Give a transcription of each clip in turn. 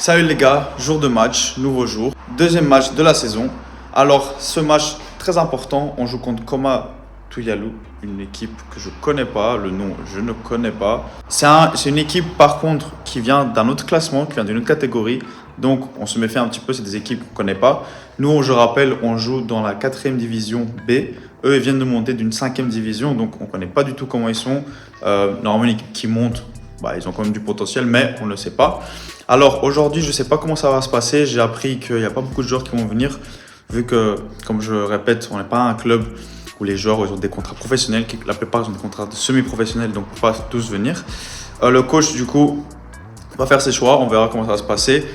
Salut les gars, jour de match, nouveau jour, deuxième match de la saison. Alors ce match très important, on joue contre Koma Tuyalou, une équipe que je connais pas, le nom je ne connais pas. C'est une équipe par contre qui vient d'un autre classement, qui vient d'une autre catégorie. Donc on se méfie un petit peu, c'est des équipes qu'on connaît pas. Nous, je rappelle, on joue dans la 4e division B. Eux, ils viennent de monter d'une 5e division, donc on connaît pas du tout comment ils sont. Normalement, une équipe qui monte, ils ont quand même du potentiel, mais on ne le sait pas. Alors aujourd'hui, je ne sais pas comment ça va se passer. J'ai appris qu'il n'y a pas beaucoup de joueurs qui vont venir, vu que, comme je répète, on n'est pas un club où les joueurs ils ont des contrats professionnels. La plupart ils ont des contrats semi-professionnels, donc ils ne peuvent pas tous venir. Le coach, du coup, va faire ses choix. On verra comment ça va se passer.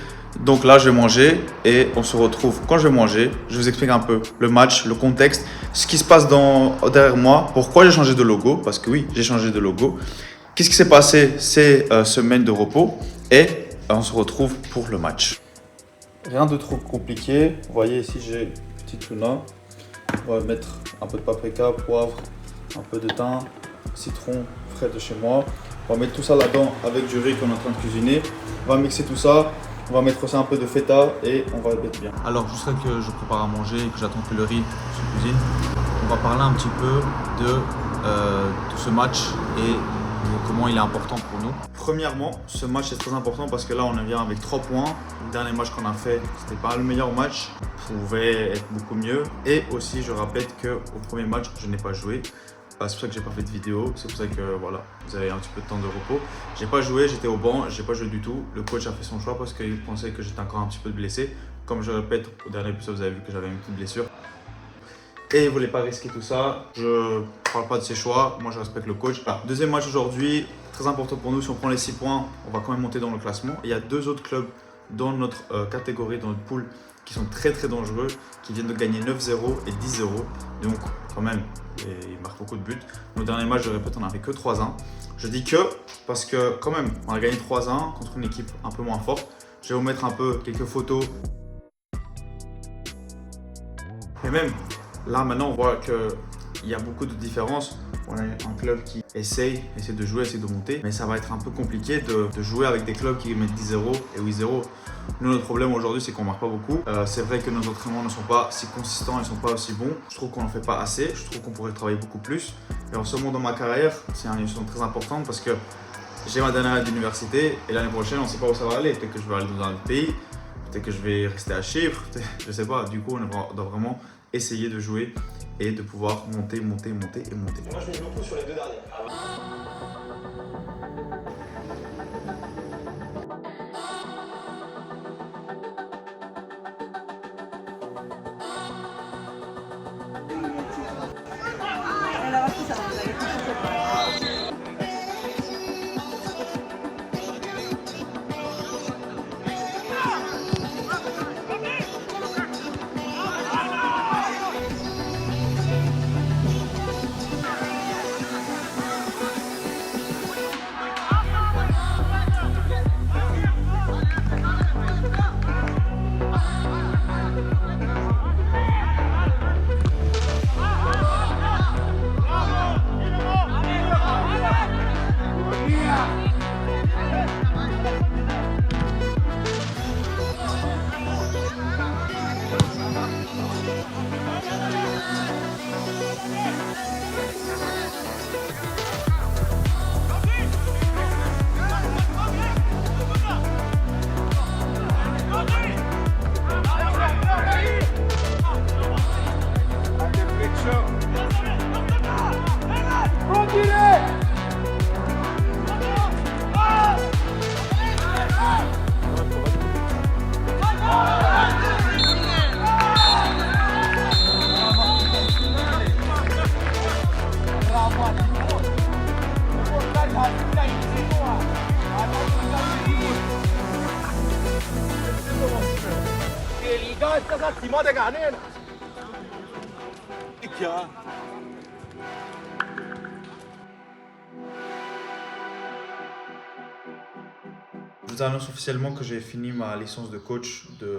Donc là, je vais manger et on se retrouve quand je vais manger. Je vous explique un peu le match, le contexte, ce qui se passe derrière moi, pourquoi j'ai changé de logo, parce que oui, j'ai changé de logo. Qu'est-ce qui s'est passé ces semaines de repos et on se retrouve pour le match. Rien de trop compliqué. Vous voyez ici, j'ai une petite tuna. On va mettre un peu de paprika, poivre, un peu de thym, citron frais de chez moi. On va mettre tout ça là-dedans avec du riz qu'on est en train de cuisiner. On va mixer tout ça. On va mettre aussi un peu de feta et on va le mettre bien. Alors, jusqu'à que je prépare à manger et que j'attends que le riz se cuisine, on va parler un petit peu de tout ce match et de comment il est important pour nous. Premièrement, ce match est très important parce que là, on vient avec 3 points. Le dernier match qu'on a fait, c'était pas le meilleur match. Pouvait être beaucoup mieux. Et aussi, je rappelle qu'au premier match, je n'ai pas joué. C'est pour ça que j'ai pas fait de vidéo, c'est pour ça que voilà, vous avez un petit peu de temps de repos. J'ai pas joué, j'étais au banc, j'ai pas joué du tout. Le coach a fait son choix parce qu'il pensait que j'étais encore un petit peu blessé. Comme je répète, au dernier épisode, vous avez vu que j'avais une petite blessure. Et il voulait pas risquer tout ça. Je parle pas de ses choix, moi je respecte le coach. Deuxième match aujourd'hui, très important pour nous. Si on prend les 6 points, on va quand même monter dans le classement. Il y a 2 autres clubs dans notre catégorie, dans notre pool, qui sont très très dangereux, qui viennent de gagner 9-0 et 10-0. Donc quand même, ils marquent beaucoup de buts. Nos derniers matchs, je répète, on n'avait que 3-1. Je dis que parce que quand même, on a gagné 3-1 contre une équipe un peu moins forte. Je vais vous mettre un peu quelques photos. Et même là maintenant, on voit qu'il y a beaucoup de différences. On a un club qui essaie de jouer, essaie de monter, mais ça va être un peu compliqué de jouer avec des clubs qui mettent 10-0 et 8-0. Nous, notre problème aujourd'hui, c'est qu'on ne marque pas beaucoup. C'est vrai que nos entraînements ne sont pas si consistants, ils ne sont pas aussi bons. Je trouve qu'on n'en fait pas assez, je trouve qu'on pourrait travailler beaucoup plus. Et en ce moment, dans ma carrière, c'est une notion très importante parce que j'ai ma dernière année d'université et l'année prochaine, on ne sait pas où ça va aller. Peut-être que je vais aller dans un autre pays, peut-être que je vais rester à Chypre, je ne sais pas. Du coup, on doit vraiment essayer de jouer et de pouvoir monter. Moi, je mise beaucoup sur les 2 derniers. Je vous annonce officiellement que j'ai fini ma licence de coach de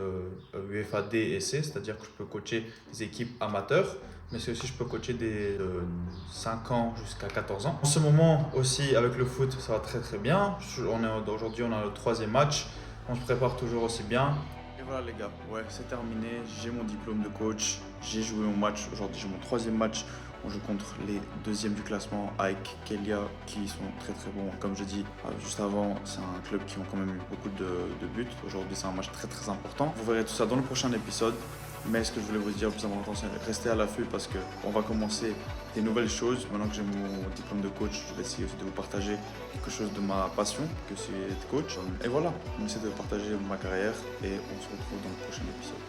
UEFA D et C, c'est-à-dire que je peux coacher des équipes amateurs, mais c'est aussi je peux coacher des 5 ans jusqu'à 14 ans. En ce moment aussi avec le foot, ça va très très bien. Aujourd'hui on a le 3e match. On se prépare toujours aussi bien. Et voilà les gars, ouais, c'est terminé. J'ai mon diplôme de coach. J'ai joué mon match. Aujourd'hui, j'ai mon 3e match. On joue contre les 2e du classement, Aik, Kelia, qui sont très très bons. Comme je dis juste avant, c'est un club qui ont quand même eu beaucoup de buts. Aujourd'hui, c'est un match très très important. Vous verrez tout ça dans le prochain épisode. Mais ce que je voulais vous dire, le plus important, c'est rester à l'affût parce qu'on va commencer des nouvelles choses. Maintenant que j'ai mon diplôme de coach, je vais essayer aussi de vous partager quelque chose de ma passion, que c'est être coach. Et voilà, on essaie de partager ma carrière et on se retrouve dans le prochain épisode.